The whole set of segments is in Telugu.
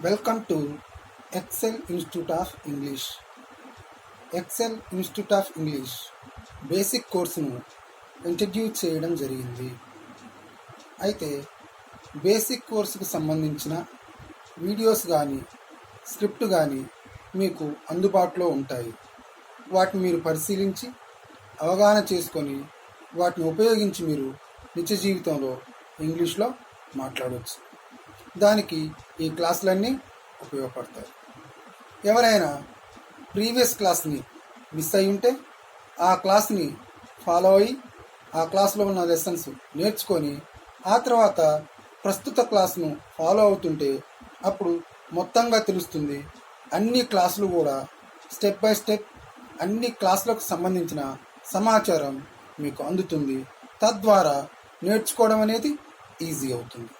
Welcome to Excel institute of English. Excel institute of English basic కోర్సును ఇంట్రడ్యూస్ చేయడం జరిగింది. అయితే బేసిక్ కోర్సుకు సంబంధించిన వీడియోస్ కానీ స్క్రిప్ట్ కానీ మీకు అందుబాటులో ఉంటాయి. వాటిని మీరు పరిశీలించి అవగాహన చేసుకొని వాటిని ఉపయోగించి మీరు నిత్య జీవితంలో ఇంగ్లీష్లో మాట్లాడవచ్చు. దానికి ఈ క్లాసులన్నీ ఉపయోగపడతాయి. ఎవరైనా ప్రీవియస్ క్లాస్ని మిస్ అయి ఉంటే ఆ క్లాస్ని ఫాలో అయ్యి ఆ క్లాస్లో ఉన్న లెసన్స్ నేర్చుకొని ఆ తర్వాత ప్రస్తుత క్లాస్ను ఫాలో అవుతుంటే అప్పుడు మొత్తంగా తెలుస్తుంది. అన్ని క్లాసులు కూడా స్టెప్ బై స్టెప్ అన్ని క్లాసులకు సంబంధించిన సమాచారం మీకు అందుతుంది. తద్వారా నేర్చుకోవడం అనేది ఈజీ అవుతుంది.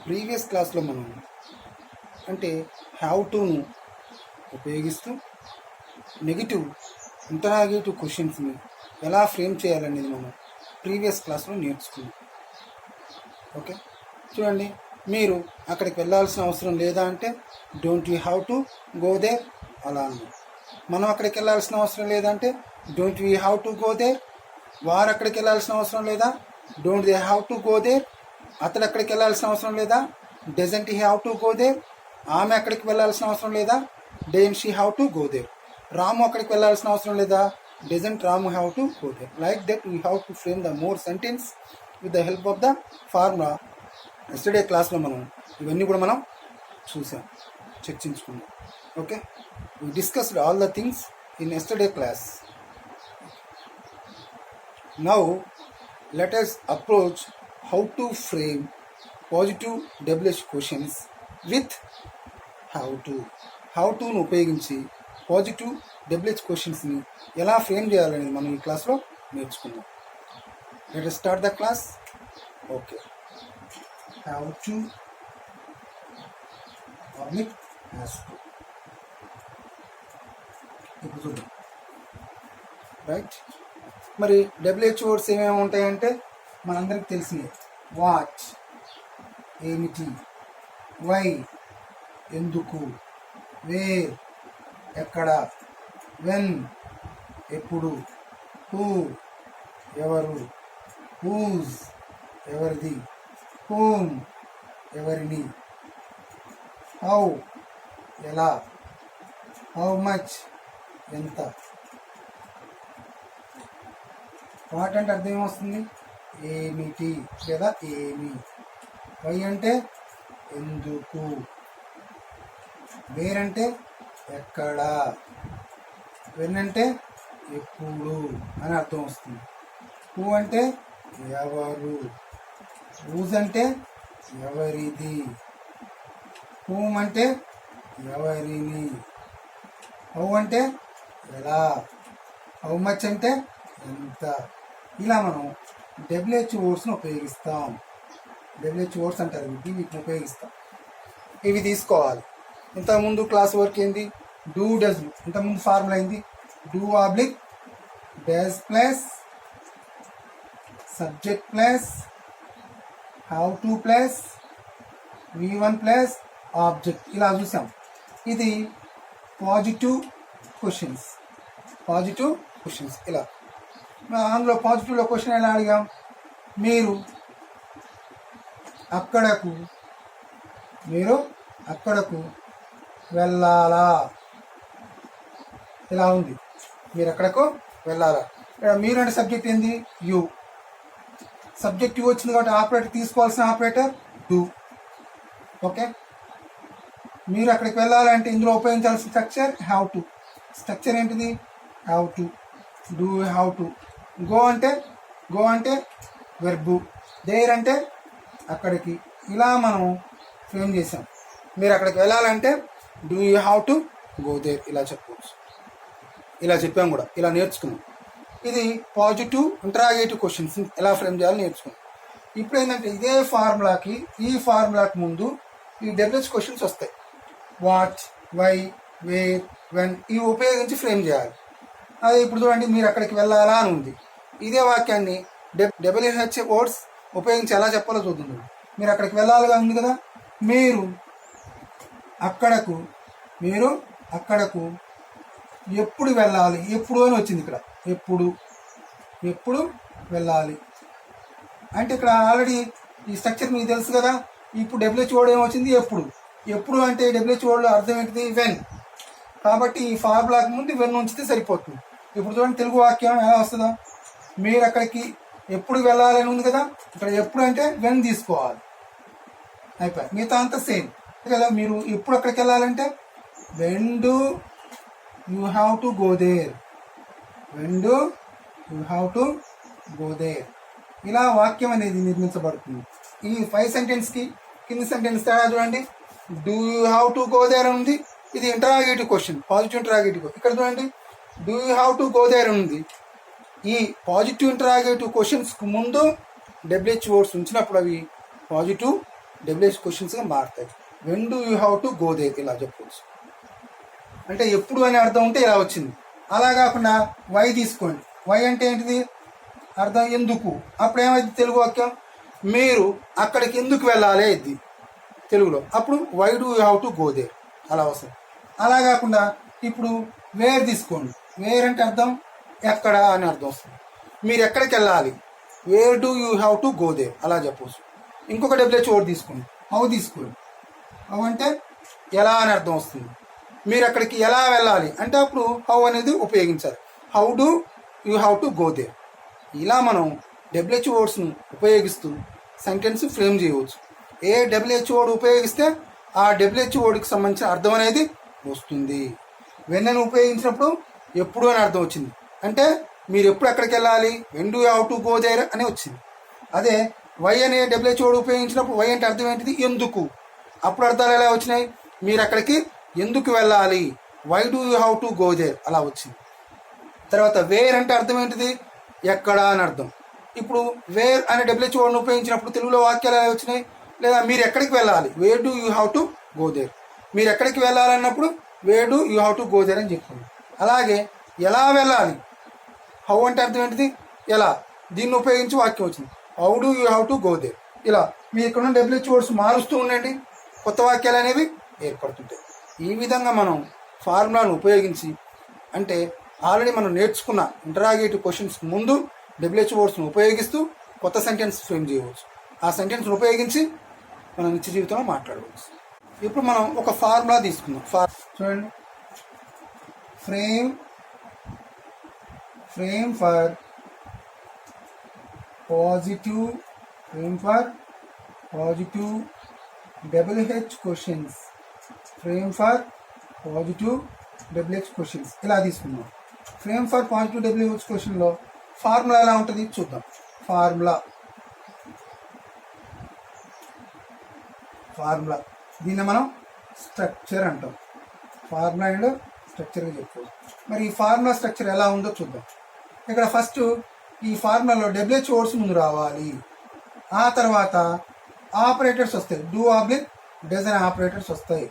ప్రీవియస్ క్లాస్లో మనం అంటే హ్యావ్ టును ఉపయోగిస్తూ నెగిటివ్ ఇంటరాగేటివ్ క్వశ్చన్స్ని ఎలా ఫ్రేమ్ చేయాలనేది మనం ప్రీవియస్ క్లాస్లో నేర్చుకున్నాం. ఓకే, చూడండి, మీరు అక్కడికి వెళ్ళాల్సిన అవసరం లేదా అంటే don't you have to go there అలా అన్నాం. మనం అక్కడికి వెళ్ళాల్సిన అవసరం లేదంటే don't we have to go there. వారు అక్కడికి వెళ్ళాల్సిన అవసరం లేదా don't they have to go there. అతడు అక్కడికి వెళ్ళాల్సిన అవసరం లేదా doesn't he have to go there. ఆమె అక్కడికి వెళ్ళాల్సిన అవసరం లేదా doesn't she have to go there. Ramu అక్కడికి వెళ్ళాల్సిన అవసరం లేదా doesn't Ramu have to go there. Like that we have to frame the more sentence with the help of the formula. Yesterday క్లాస్లో మనం ఇవన్నీ కూడా మనం చూసాం, చర్చించుకున్నాం. Okay, we discussed all the things in yesterday class. Now let us approach how to frame positive WH questions with how to. How to ను ఉపయోగించి పాజిటివ్ WH క్వశ్చన్స్ని ఎలా ఫ్రేమ్ చేయాలనేది మనం ఈ క్లాస్లో నేర్చుకుందాం. Let us start the class. Okay, how to public has to. ఇప్పుడు చూద్దాం. రైట్, మరి WH వర్డ్స్ ఏమేమి ఉంటాయంటే మనందరికి తెలిసినవి. వాట్ ఏమిటి, వై ఎందుకు, వేర్ ఎక్కడ, వెన్ ఎప్పుడు, హూ ఎవరు, హూజ్ ఎవరిది, హూమ్ ఎవరిని, హౌ ఎలా, హౌ మచ్ ఎంత. వాట్ అంటే అర్థం ఏమొస్తుంది, ఏమిటి లేదా ఏమి. వై అంటే ఎందుకు, వేర్ అంటే ఎక్కడ, వెన్ అంటే ఎప్పుడు అని అర్థం వస్తుంది. హూ అంటే ఎవరు, హూజ్ అంటే ఎవరిది, హూమ్ అంటే ఎవరిని, హౌ అంటే ఎలా, హౌ మచ్ అంటే ఎంత. ఇలా మనం WH వర్డ్స్ని ఉపయోగిస్తాం. WH వర్డ్స్ అంటారు వీటిని ఉపయోగిస్తాం. ఇవి తీసుకోవాలి. ఇంతకుముందు క్లాస్ వర్క్ ఏంది, డూ డస్. ఇంతకుముందు ఫార్ములా ఏంది, do oblique does plus subject plus have to plus V1 plus object. ఇలా చూసాం. ఇది పాజిటివ్ క్వశ్చన్స్. ఇలా అందులో పాజిటివ్లో క్వశ్చన్ ఎలా అడిగాం, మీరు అక్కడకు వెళ్ళాలా. ఇలా ఉంది, మీరు అక్కడకు వెళ్ళాలా. ఇక్కడ మీరు అంటే సబ్జెక్ట్ ఏంది, యూ. సబ్జెక్ట్ యూ వచ్చింది కాబట్టి ఆపరేటర్ తీసుకోవాల్సిన ఆపరేటర్ డూ. ఓకే, మీరు అక్కడికి వెళ్ళాలంటే ఇందులో ఉపయోగించాల్సిన స్ట్రక్చర్ హ్యావ్ టు. స్ట్రక్చర్ ఏంటిది, have to. Do have to. Go అంటే వెర్బు. దేర్ అంటే అక్కడికి. ఇలా మనం ఫ్రేమ్ చేసాం. మీరు అక్కడికి వెళ్ళాలంటే do you have to go there ఇలా చెప్పవచ్చు. ఇలా చెప్పాం కూడా, ఇలా నేర్చుకున్నాం. ఇది పాజిటివ్ ఇంటరాగేటివ్ క్వశ్చన్స్ ఎలా ఫ్రేమ్ చేయాలో నేర్చుకున్నాం. ఇప్పుడు ఏంటంటే ఇదే ఫార్ములాకి, ఈ ఫార్ములాకి ముందు ఈ WH క్వశ్చన్స్ వస్తాయి. వాట్, వై, వేర్, వెన్ ఇవి ఉపయోగించి ఫ్రేమ్ చేయాలి. అదే ఇప్పుడు చూడండి, మీరు అక్కడికి వెళ్ళాలా అని ఉంది. ఇదే వాక్యాన్ని WH వర్డ్స్ ఉపయోగించి ఎలా చెప్పాలో చూద్దాం. మీరు అక్కడికి వెళ్ళాలిగా ఉంది కదా, మీరు అక్కడకు మీరు అక్కడకు ఎప్పుడు వెళ్ళాలి, ఎప్పుడు అని వచ్చింది ఇక్కడ. ఎప్పుడు వెళ్ళాలి అంటే ఇక్కడ ఆల్రెడీ ఈ స్ట్రక్చర్ మీకు తెలుసు కదా. ఇప్పుడు WHO ఏమొచ్చింది, ఎప్పుడు అంటే WHO అర్థం ఏంటిది, వెన్. కాబట్టి ఈ ఫార్ములాకి ముందు వెన్ ఉంచితే సరిపోతుంది. ఇప్పుడు చూడండి తెలుగు వాక్యం ఎలా వస్తుందో. మీరు అక్కడికి ఎప్పుడు వెళ్ళాలని ఉంది కదా, ఇక్కడ ఎప్పుడు అంటే వెన్ తీసుకోవాలి, అయిపోయి. మిగతా అంతా సేమ్ కదా. మీరు ఎప్పుడు అక్కడికి వెళ్ళాలంటే when do you have to go there, ఇలా వాక్యం అనేది నిర్మించబడుతుంది. ఈ 5 సెంటెన్స్కి కింది సెంటెన్స్ తేడా చూడండి. Do you have to go there అని ఉంది, ఇది ఇంటరాగేటివ్ క్వశ్చన్, పాజిటివ్ ఇంటరాగేటివ్. ఇక్కడ చూడండి do you have to go there అని ఉంది. ఈ పాజిటివ్ ఇంటరాగేటివ్ క్వశ్చన్స్కి ముందు WH వర్డ్స్ ఉంచినప్పుడు అవి పాజిటివ్ WH క్వశ్చన్స్గా మారుతాయి. When do you have to go there ఇలా చెప్పవచ్చు. అంటే ఎప్పుడు అనే అర్థం ఉంటే ఇలా వచ్చింది. అలా కాకుండా వై తీసుకోండి. వై అంటే ఏంటిది, అర్థం ఎందుకు. అప్పుడు ఏమైంది తెలుగు వాక్యం, మీరు అక్కడికి ఎందుకు వెళ్ళాలి ఇది తెలుగులో. అప్పుడు why do you have to go there అలా వస్తుంది. అలా కాకుండా ఇప్పుడు వేర్ తీసుకోండి. వేర్ అంటే అర్థం ఎక్కడ అని అర్థం వస్తుంది. మీరు ఎక్కడికి వెళ్ళాలి, where do you have to go there అలా చెప్పవచ్చు. ఇంకొక WH వర్డ్ తీసుకోండి, హౌ తీసుకోండి. హౌ అంటే ఎలా అని అర్థం వస్తుంది. మీరు అక్కడికి ఎలా వెళ్ళాలి అంటే అప్పుడు హౌ అనేది ఉపయోగించాలి. How do you have to go there. ఇలా మనం WH వర్డ్స్ను ఉపయోగిస్తూ సెంటెన్స్ ఫ్రేమ్ చేయవచ్చు. ఏ WH వర్డ్ ఉపయోగిస్తే ఆ WH వర్డ్కి సంబంధించిన అర్థం అనేది వస్తుంది. వెన్ అని ఉపయోగించినప్పుడు ఎప్పుడు అని అర్థం వచ్చింది, అంటే మీరు ఎప్పుడు ఎక్కడికి వెళ్ళాలి, when do you have to go there అని వచ్చింది. అదే వై అనే WH వర్డ్ ఉపయోగించినప్పుడు వై అంటే అర్థం ఏంటిది, ఎందుకు. అప్పుడు అర్థాలు ఎలా వచ్చినాయి, మీరు అక్కడికి ఎందుకు వెళ్ళాలి, why do you have to go there అలా వచ్చింది. తర్వాత వేర్ అంటే అర్థం ఏంటిది, ఎక్కడ అని అర్థం. ఇప్పుడు వేర్ అనే WH వర్డ్ను ఉపయోగించినప్పుడు తెలుగులో వాక్యాలు ఎలా వచ్చినాయి, లేదా మీరు ఎక్కడికి వెళ్ళాలి, where do you have to go there. మీరు ఎక్కడికి వెళ్ళాలన్నప్పుడు where do you have to go there అని చెప్తుంది. అలాగే ఎలా వెళ్ళాలి, హౌ అంటే అర్థం ఏంటిది, ఎలా. దీన్ని ఉపయోగించి వాక్యం వచ్చింది, how do you have to go there. ఇలా మీరు ఇక్కడ ఉన్న WH వర్డ్స్ మారుస్తూ ఉండండి, కొత్త వాక్యాలు అనేవి ఏర్పడుతుంటాయి. ఈ విధంగా మనం ఫార్ములాను ఉపయోగించి, అంటే ఆల్రెడీ మనం నేర్చుకున్న ఇంటరాగేటివ్ క్వశ్చన్స్ ముందు WH వర్డ్స్ను ఉపయోగిస్తూ కొత్త సెంటెన్స్ ఫ్రేమ్ చేయవచ్చు. ఆ సెంటెన్స్ను ఉపయోగించి మనం నిత్య జీవితంలో మాట్లాడవచ్చు. ఇప్పుడు మనం ఒక ఫార్ములా తీసుకుందాం. చూడండి, frame for positive WH questions, ఇలా తీసుకుందాం. ఫ్రేమ్ ఫర్ పాజిటివ్ WH క్వశ్చన్లో ఫార్ములా ఎలా ఉంటుంది చూద్దాం. ఫార్ములా దీన్ని మనం స్ట్రక్చర్ అంటాం. ఫార్ములా అండ్ స్ట్రక్చర్గా చెప్పుకోవచ్చు. మరి ఈ ఫార్ములా స్ట్రక్చర్ ఎలా ఉందో చూద్దాం. ఇక్కడ ఫస్ట్ ఈ ఫార్ములాలో WH వర్డ్స్ ముందు రావాలి, ఆ తర్వాత ఆపరేటర్స్ వస్తాయి, డూ ఆబ్లిక్ డస్ అనే ఆపరేటర్స్ వస్తాయి,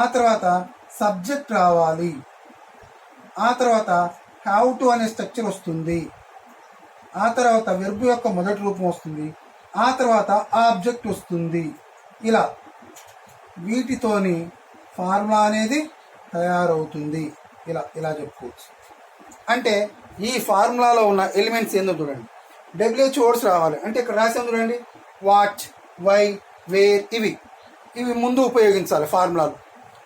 ఆ తర్వాత సబ్జెక్ట్ రావాలి, ఆ తర్వాత హ్యావ్ టు అనే స్ట్రక్చర్ వస్తుంది, ఆ తర్వాత వెర్బ్ యొక్క మొదటి రూపం వస్తుంది, ఆ తర్వాత ఆబ్జెక్ట్ వస్తుంది. ఇలా వీటితోని ఫార్ములా అనేది తయారవుతుంది. ఇలా చెప్పుకోవచ్చు. అంటే ఈ ఫార్ములాలో ఉన్న ఎలిమెంట్స్ ఏందో చూడండి. WH వర్డ్స్ రావాలి అంటే ఇక్కడ రాసాం చూడండి, వాట్, వై, వేర్, ఇవి ముందు ఉపయోగించాలి ఫార్ములాలు.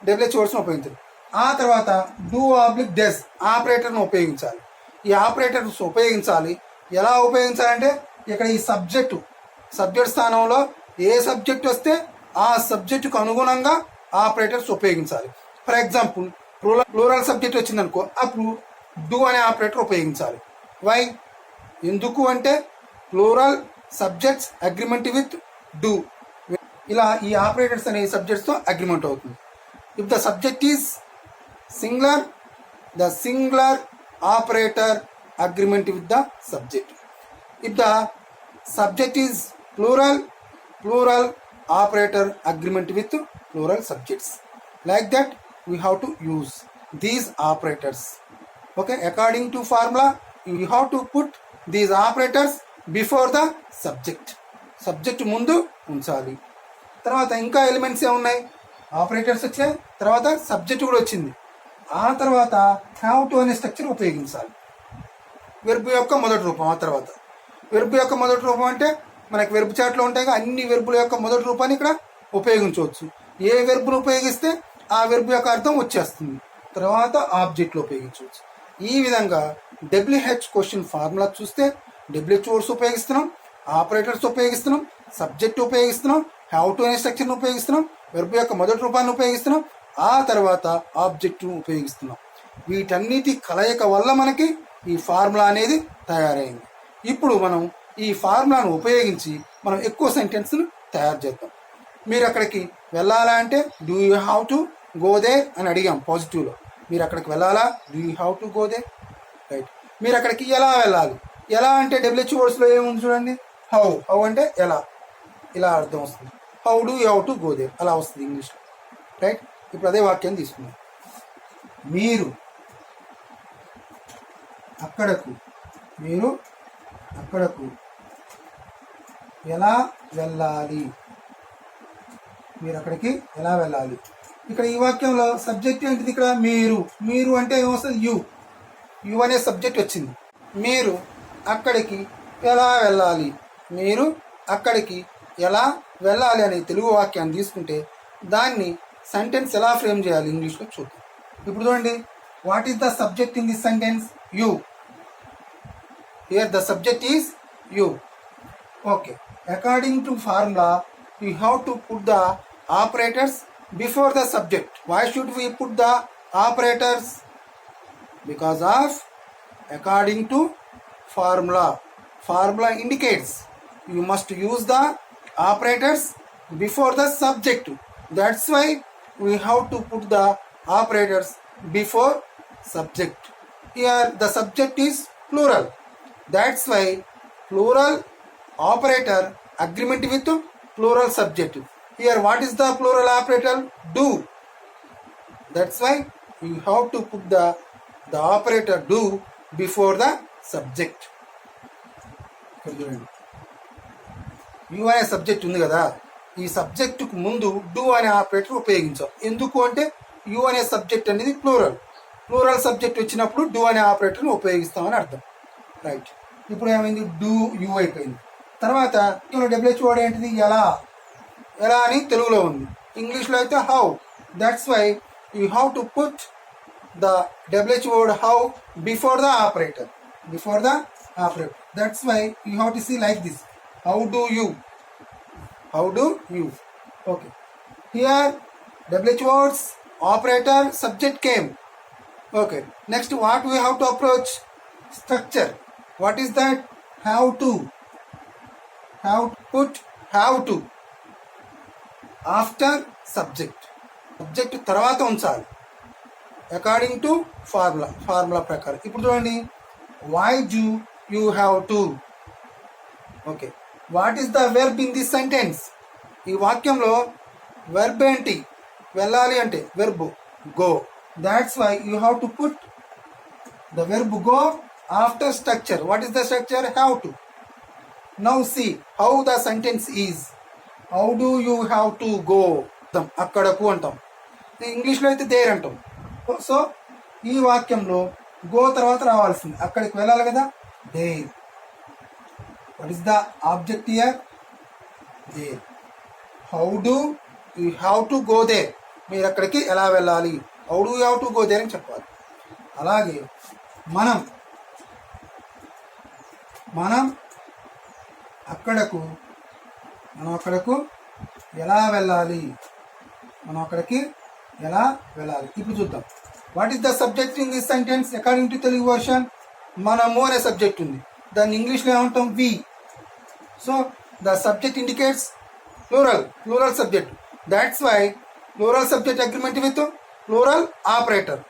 WH వర్డ్స్ను ఉపయోగించాలి. ఆ తర్వాత డూ ఆబ్లిక్ డస్ ఆపరేటర్ను ఉపయోగించాలి. ఈ ఆపరేటర్స్ ఉపయోగించాలి. ఎలా ఉపయోగించాలంటే ఇక్కడ ఈ సబ్జెక్ట్ స్థానంలో ఏ సబ్జెక్ట్ వస్తే ఆ సబ్జెక్టుకు అనుగుణంగా ఆపరేటర్స్ ఉపయోగించాలి. ఫర్ ఎగ్జాంపుల్ ప్లూరల్ సబ్జెక్ట్ వచ్చిందనుకో, అప్పుడు డూ అనే ఆపరేటర్ ఉపయోగించాలి. వై, ఎందుకు అంటే plural subjects agreement with do. ఇలా ఈ ఆపరేటర్స్ అనే సబ్జెక్ట్స్తో అగ్రిమెంట్ అవుతుంది. If the subject is singular, the singular operator agreement with the subject. If the subject is plural operator agreement with plural subjects. Like that we have to use these operators. Okay, according to formula you have to put these operators before the subject. Subject ముందు ఉంచాలి. తర్వాత ఇంకా ఎలిమెంట్స్ ఏమున్నాయి, ఆపరేటర్స్ వచ్చాయి, తర్వాత సబ్జెక్ట్ కూడా వచ్చింది. ఆ తర్వాత హ్యావ్ టు అనే స్ట్రక్చర్ ఉపయోగించాలి. వెర్బ్ యొక్క మొదటి రూపం. ఆ తర్వాత వెర్బ్ యొక్క మొదటి రూపం అంటే మనకి వెర్బ్ చార్ట్లో ఉంటాయి, అన్ని వెర్బుల యొక్క మొదటి రూపాన్ని ఇక్కడ ఉపయోగించవచ్చు. ఏ వెర్బ్ను ఉపయోగిస్తే ఆ వెర్బ్ యొక్క అర్థం వచ్చేస్తుంది. తర్వాత ఆబ్జెక్ట్లో ఉపయోగించవచ్చు. ఈ విధంగా డబ్ల్యూహెచ్ క్వశ్చన్ ఫార్ములా చూస్తే డబ్ల్యూహెచ్ వర్డ్స్ ఉపయోగిస్తున్నాం, ఆపరేటర్స్ ఉపయోగిస్తున్నాం, సబ్జెక్ట్ ఉపయోగిస్తున్నాం, హ్యావ్ టు అనే స్ట్రక్చర్ని ఉపయోగిస్తున్నాం, వెర్బ్ యొక్క మొదటి రూపాన్ని ఉపయోగిస్తున్నాం, ఆ తర్వాత ఆబ్జెక్ట్ను ఉపయోగిస్తున్నాం. వీటన్నిటి కలయిక వల్ల మనకి ఈ ఫార్ములా అనేది తయారైంది. ఇప్పుడు మనం ఈ ఫార్ములాను ఉపయోగించి మనం ఎక్కువ సెంటెన్స్ను తయారు చేద్దాం. మీరు అక్కడికి వెళ్ళాలా అంటే do you have to go they అని అడిగాం పాజిటివ్లో. మీరు అక్కడికి వెళ్ళాలా, do you have to go they, right. మీరు అక్కడికి ఎలా వెళ్ళాలి, ఎలా అంటే డబ్ల్యూహెచ్ వర్డ్స్లో ఏముంది చూడండి, హౌ. హౌ అంటే ఎలా, ఇలా అర్థం వస్తుంది. How do you have to go they అలా వస్తుంది ఇంగ్లీష్లో, రైట్. ఇప్పుడు అదే వాక్యం తీసుకున్నాం. మీరు అక్కడకు, మీరు అక్కడకు ఎలా వెళ్ళాలి, మీరు అక్కడికి ఎలా వెళ్ళాలి. ఇక్కడ ఈ వాక్యంలో సబ్జెక్ట్ ఏంటిది, ఇక్కడ మీరు. మీరు అంటే ఏమొస్తుంది, యు. యు అనే సబ్జెక్ట్ వచ్చింది. మీరు అక్కడికి ఎలా వెళ్ళాలి, మీరు అక్కడికి ఎలా వెళ్ళాలి అనే తెలుగు వాక్యాన్ని తీసుకుంటే దాన్ని సెంటెన్స్ ఎలా ఫ్రేమ్ చేయాలి ఇంగ్లీష్లో చూద్దాం. ఇప్పుడు చూడండి, what is the subject in this sentence, you. Here the subject is you. Okay, according to formula you have to put the operators before the subject. Why should we put the operators? Because of according to formula. Formula indicates you must use the operators before the subject. That's why we have to put the operators before subject. Here the subject is plural. That's why plural operator agreement with plural subject. Here what is the plural operator, do. That's why you have to put the operator do before the subject. You అనే సబ్జెక్ట్ ఉంది కదా, ఈ సబ్జెక్టుకు ముందు డూ అనే ఆపరేటర్ ఉపయోగించాం. ఎందుకు అంటే యు అనే సబ్జెక్ట్ అనేది ప్లూరల్ సబ్జెక్ట్ వచ్చినప్పుడు డూ అనే ఆపరేటర్ని ఉపయోగిస్తామని అర్థం, రైట్. ఇప్పుడు ఏమైంది, డూ యు అయిపోయింది. తర్వాత డబ్ల్యూహెచ్ వర్డ్ ఏంటిది, ఎలా. ఎలా అని తెలుగులో ఉంది, ఇంగ్లీష్లో అయితే how. That's why you have to put the WH word how before the operator. Before the operator. That's why you have to see like this, how do you, how do you. Okay, here WH words operator subject came. Okay, next what we have to approach, structure. What is that, have to. Have put have to after subject. Subject తర్వాత ఉంచాలి అకార్డింగ్ టు ఫార్ములా ప్రకారం. ఇప్పుడు చూడండి, why do you have to. Okay, what is the verb in this sentence. ఈ వాక్యంలో వెర్బ్ ఏంటి, వెళ్ళాలి అంటే verb go. That's why you have to put the verb go after structure. What is the structure, have to. Now see how the sentence is. How do you have to go? అక్కడకు అంటాం, ఇంగ్లీష్లో అయితే దేర్ అంటాం. సో ఈ వాక్యంలో గో తర్వాత రావాల్సింది, అక్కడికి వెళ్ళాలి కదా, there. What is the object here, there. How do you have to go there, మీరు అక్కడికి ఎలా వెళ్ళాలి, how do you have to go there అని చెప్పాలి. అలాగే మనం అక్కడకు ఎలా వెళ్ళాలి, మనం అక్కడికి ఎలా వెళ్ళాలి. ఇప్పుడు చూద్దాం, what is the subject in this sentence according to Telugu version. మనము అనే సబ్జెక్ట్ ఉంది, దాన్ని ఇంగ్లీష్లో ఏమంటాం, we. So the subject indicates plural subject. That's why plural subject agreement with plural operator.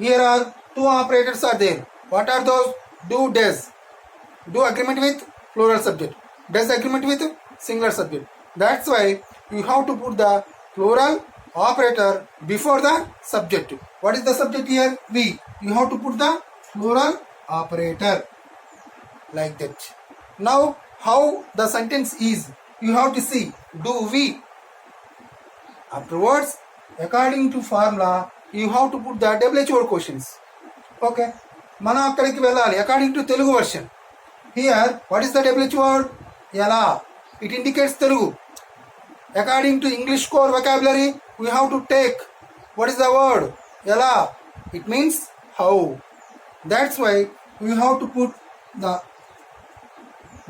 Here are two operators are there. What are those, do, does. Do agreement with plural subject, does agreement with singular subject. That's why you have to put the plural operator before the subject. What is the subject here, we. You have to put the plural operator like that. Now how the sentence is, you have to see, do we. Afterwards according to formula you have to put the WH word questions. Okay, మనం అక్కడికి వెళ్ళాలి. According to Telugu version, here what is the WH word? ఎలా, it indicates Telugu. According to English core vocabulary we have to take what is the word? ఎలా, it means how. That's why we have to put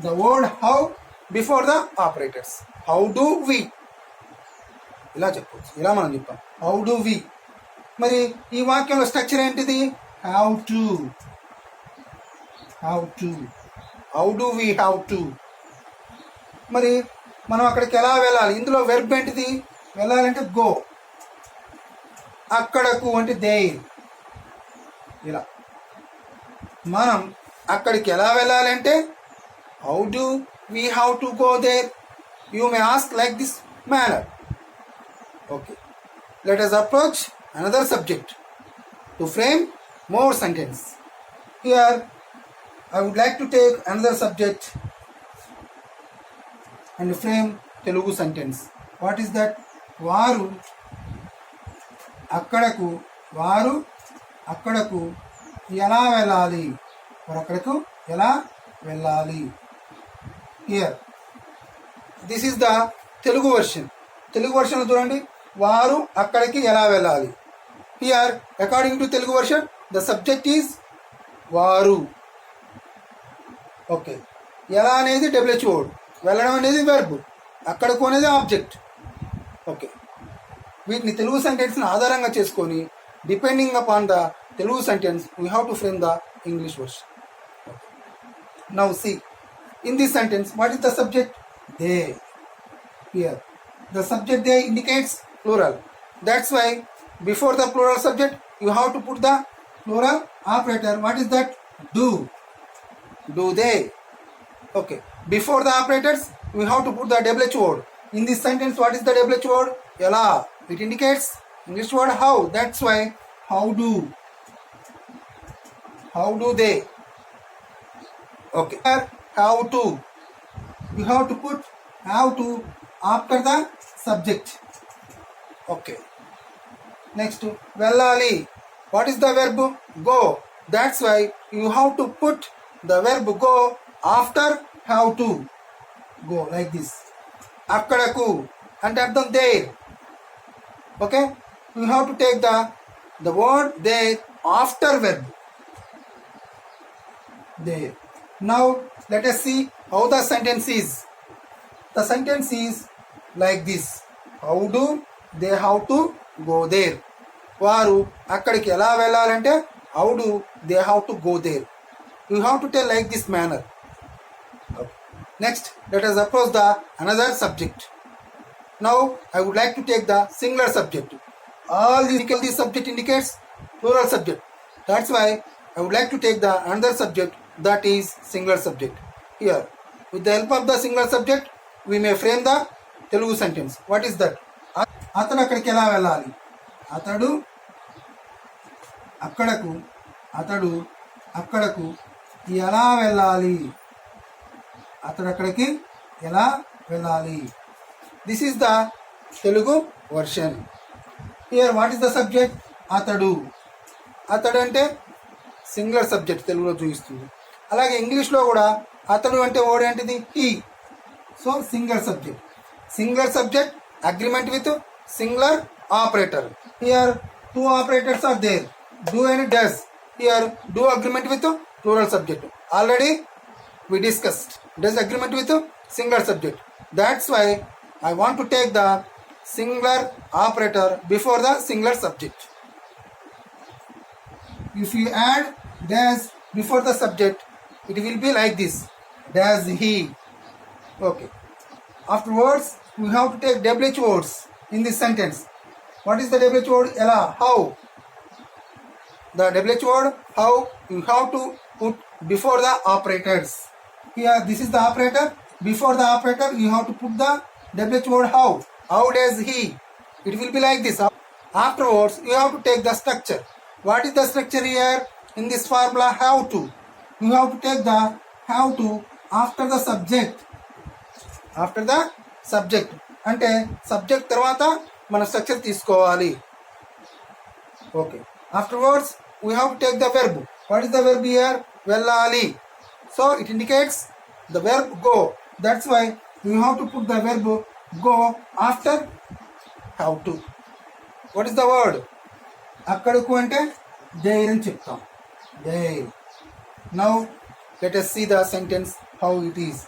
the word how before the operators. How do we, ఇలా చెప్పవచ్చు, ఇలా మనం చెప్తాం how do we. మరి ఈ వాక్యంలో స్ట్రక్చర్ ఏంటిది? how to, how do we have to. మరి మనం అక్కడికి ఎలా వెళ్ళాలి? ఇందులో వెర్బ్ ఏంటిది? వెళ్ళాలంటే గో, అక్కడకు అంటే దేర్. ఇలా మనం అక్కడికి ఎలా వెళ్ళాలంటే how do we have to go there. You may ask like this manner. Okay, let us approach another subject to frame more sentence. Here I would like to take another subject and frame Telugu sentence. What is that? వారు అక్కడకు, వారు అక్కడకు ఎలా వెళ్ళాలి? వారు అక్కడకు ఎలా వెళ్ళాలి? Here this is the Telugu version. Telugu వర్షన్లో చూడండి, వారు అక్కడికి ఎలా వెళ్ళాలి. Here according to Telugu version the subject is వారు. ఓకే, ఎలా అనేది డబ్ల్యూహెచ్ వర్డ్, వెళ్ళడం అనేది వెర్బ్, అక్కడకు అనేది ఆబ్జెక్ట్. ఓకే, వీటిని తెలుగు సెంటెన్స్ని ఆధారంగా చేసుకొని depending upon the Telugu sentence we have to frame the English version. Now see in this sentence what is the subject? They. Here the subject they indicates plural. That's why before the plural subject you have to put the plural operator. What is that? Do. Do they. Okay, before the operators we have to put the WH word. In this sentence what is the WH word? Ela. It indicates English word how. That's why how do. How do they. Okay, how to. You have to put how to after the subject. Okay, next వెళ్ళాలి. What is the verb? Go. That's why you have to put the verb go after have to. Go like this. అక్కడకు అంటే అర్థం there. Okay, you have to take the word there after verb there. Now let us see how the sentence is. The sentence is like this. How do they have to go there? వారు అక్కడికి ఎలా వెళ్ళాలంటే how do they have to go there. You have to tell like this manner. Next let us approach the another subject. Now I would like to take the singular subject. All this subject indicates plural subject. That's why I would like to take the another subject, that is singular subject. Here with the help of the singular subject we may frame the Telugu sentence. What is that? అతడు అక్కడికి ఎలా వెళ్ళాలి? అతడు అక్కడకు, అతడు అక్కడకు ఎలా వెళ్ళాలి? అతడు అక్కడికి ఎలా వెళ్ళాలి? This is the Telugu version. Here what is the subject? అతడు. అతడు అంటే సింగులర్ సబ్జెక్ట్ తెలుగులో చూపిస్తుంది. అలాగే ఇంగ్లీష్లో కూడా అతడు అంటే వర్డ్ ఏంటిది? He. So singular subject. Singular subject agreement with singular operator. Here two operators are there, do and does. Here do agreement with plural subject. Already we discussed does agreement with singular subject. That's why I want to take the singular operator before the singular subject. If you add does before the subject it will be like this. Does he. Okay, afterwards we have to take WH words in this sentence. What is the WH word? Ela. How. The WH word how you have to put before the operators. Here this is the operator. Before the operator you have to put the WH word how. How does he. It will be like this. Afterwards you have to take the structure. What is the structure here? In this formula how to. You have to take the how to after the subject. After the subject అంటే సబ్జెక్ట్ తర్వాత మన స్ట్రక్చర్ తీసుకోవాలి. Okay, afterwards we have to take the verb. What is the verb here? వెళ్ళాలి. So it indicates the verb go. That's why you have to put the verb go after have to. What is the word? అక్కడకు అంటే దేర్ అని చెప్తాం. There. Now let us see the sentence how it is.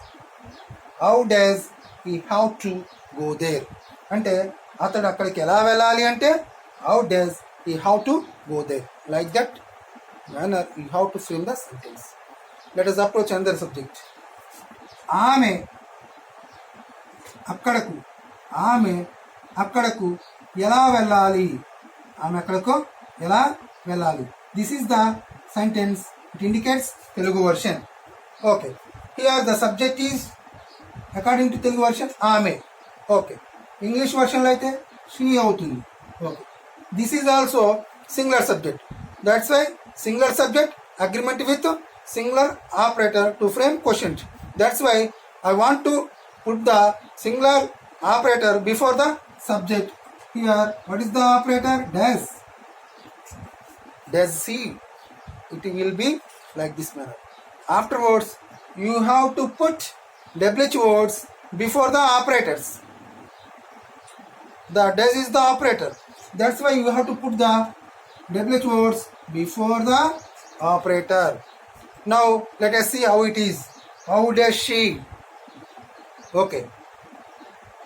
How does he have to go there? అంటే అతడు అక్కడికి ఎలా వెళ్ళాలి అంటే how does he have to go there. Like that manner you have to frame the sentence. Let us approach another subject. ఆమె అక్కడకు, ఆమె అక్కడకు ఎలా వెళ్ళాలి? ఆమె అక్కడకు ఎలా వెళ్ళాలి? This is the sentence. It indicates Telugu version. Okay, here the subject is according to Telugu version ఆమె. ఓకే, ఇంగ్లీష్ వర్షన్లో అయితే షీ అవుతుంది. Okay, this is also singular subject. That's why singular subject agreement with singular operator to frame questions. That's why I want to put the singular operator before the subject. Here, what is the operator? Does. Does he? It will be like this manner. Afterwards, you have to put WH words before the operators. The does is the operator. That's why you have to put the WH words before the operator. Now, let us see how it is. How does she? Okay,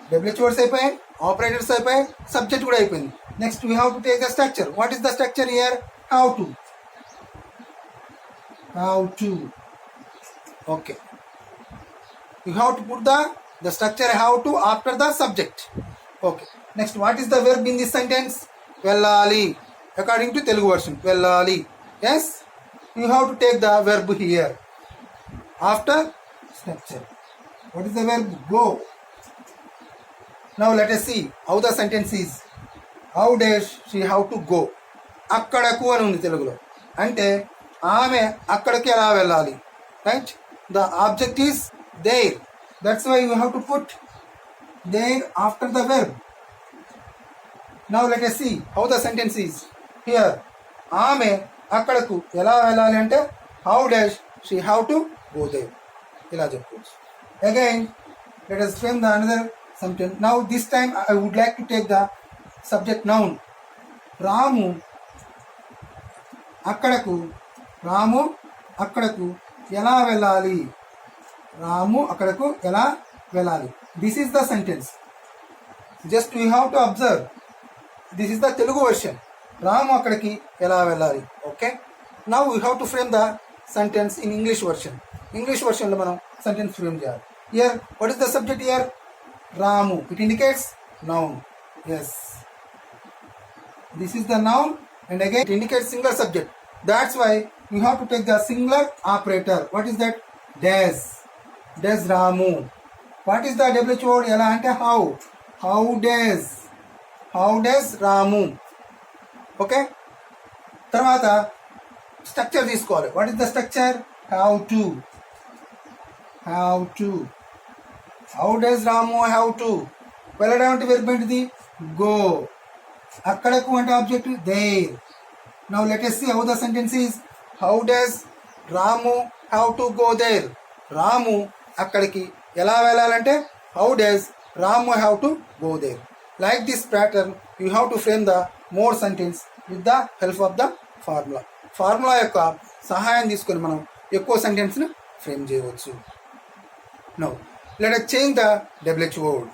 WH words అయిపోయాయి, ఆపరేటర్స్ అయిపోయాయి, సబ్జెక్ట్ కూడా అయిపోయింది. Next we have to take the structure. What is the structure here? How to. How to. Okay, you have to put the structure how to after the subject. Okay, next what is the verb in this sentence? వెళ్ళాలి. అకార్డింగ్ టు తెలుగు వర్షన్ వెళ్ళాలి. Yes, you have to take the verb here after structure. What is the verb? Go. Now let us see how the sentence is. How does she have to go? అక్కడకు అని ఉంది తెలుగులో. అంటే ఆమె అక్కడికి ఎలా వెళ్ళాలి. Right, the object is there. That's why you have to put there after the verb. Now let us see how the sentence is. Here, ఆమె అక్కడకు ఎలా వెళ్ళాలి అంటే how does she have to go there. ఇలా చెప్పుకోవచ్చు. Again let us frame the another sentence. Now this time I would like to take the subject noun. Ramu అక్కడకు, రాము అక్కడకు ఎలా వెళ్ళాలి? రాము అక్కడకు ఎలా వెళ్ళాలి? This is the sentence. Just we have to observe. This is the Telugu version. Ramu అక్కడికి ఎలా వెళ్ళాలి. Okay, now we have to frame the sentence in English version. English వర్షన్లో మనం సెంటెన్స్ ఫ్రేమ్ చేయాలి. Here what is the subject here? Ramu. It indicates noun. Yes, this is the noun and again it indicates singular subject. That's why you have to take the singular operator. What is that? Does. Does Ramu. What is the WH word? ఎలా అంటే how. How does. How does Ramu. Okay, తర్వాత స్ట్రక్చర్ తీసుకోవాలి. What is the structure? Have to. Have to. How does Ramu have to. వెళ్ళడం అంటే వెర్బ్ ఏంటిది? గో. అక్కడకు అంటే object there. Now let us see how the sentence is. How does Ramu have to go there. Ramu అక్కడికి ఎలా వెళ్ళాలంటే how does Ramu have to go there. Like this pattern you have to frame the more sentence with the help of the formula. Formula యొక్క సహాయం తీసుకొని మనం ఎక్కువ సెంటెన్స్ని ఫ్రేమ్ చేయవచ్చు. Now let us change the WH word.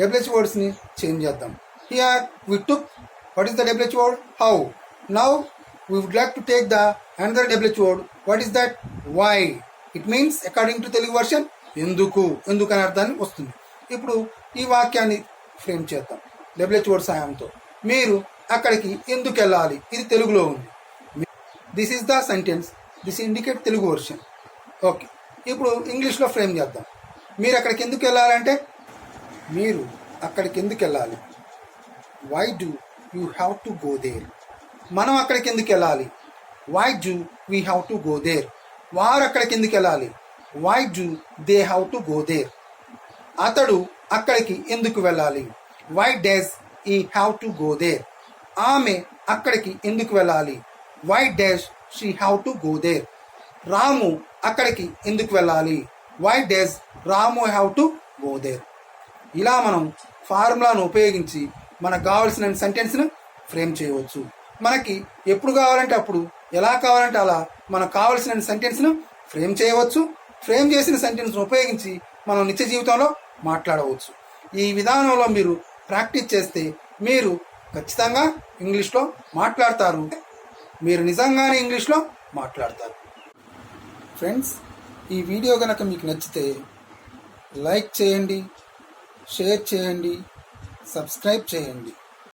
WH వర్డ్స్ని చేంజ్ చేద్దాం. Here we took what is the WH word? How. Now we would like to take the another WH word. What is that? Why. It means according to Telugu version ఎందుకు. ఎందుకు అనే అర్థాన్ని వస్తుంది. ఇప్పుడు ఈ వాక్యాన్ని ఫ్రేమ్ చేద్దాం WH వర్డ్ సహాయంతో. మీరు అక్కడికి ఎందుకు వెళ్ళాలి. ఇది తెలుగులో ఉంది. This is the sentence. This indicate Telugu version. Okay, ఇప్పుడు ఇంగ్లీష్లో ఫ్రేమ్ చేద్దాం. మీరు అక్కడికి ఎందుకు వెళ్ళాలంటే మీరు అక్కడికి ఎందుకు వెళ్ళాలి. Why do you have to go there. మనం అక్కడికి ఎందుకు వెళ్ళాలి. Why do we have to go there. వారు అక్కడికి ఎందుకు వెళ్ళాలి. Why do they have to go there. అతడు అక్కడికి ఎందుకు వెళ్ళాలి. Why does he have to go there? ఆమె అక్కడికి ఎందుకు వెళ్ళాలి? Why does she have to go there? Ramu అక్కడికి ఎందుకు వెళ్ళాలి? Why does Ramu have to go there? ఇలా మనం ఫార్ములాను ఉపయోగించి మనకు కావాల్సిన సెంటెన్స్ను ఫ్రేమ్ చేయవచ్చు. మనకి ఎప్పుడు కావాలంటే అప్పుడు, ఎలా కావాలంటే అలా మనకు కావాల్సిన సెంటెన్స్ను ఫ్రేమ్ చేయవచ్చు. ఫ్రేమ్ చేసిన సెంటెన్స్ను ఉపయోగించి మనం నిత్య జీవితంలో మాట్లాడవచ్చు. ఈ విధానంలో మీరు ప్రాక్టీస్ చేస్తే మీరు ఖచ్చితంగా ఇంగ్లీష్లో మాట్లాడతారు. మీరు నిజంగానే ఇంగ్లీష్లో మాట్లాడతారు. ఫ్రెండ్స్, ఈ వీడియో కనుక మీకు నచ్చితే లైక్ చేయండి, షేర్ చేయండి, సబ్స్క్రైబ్ చేయండి.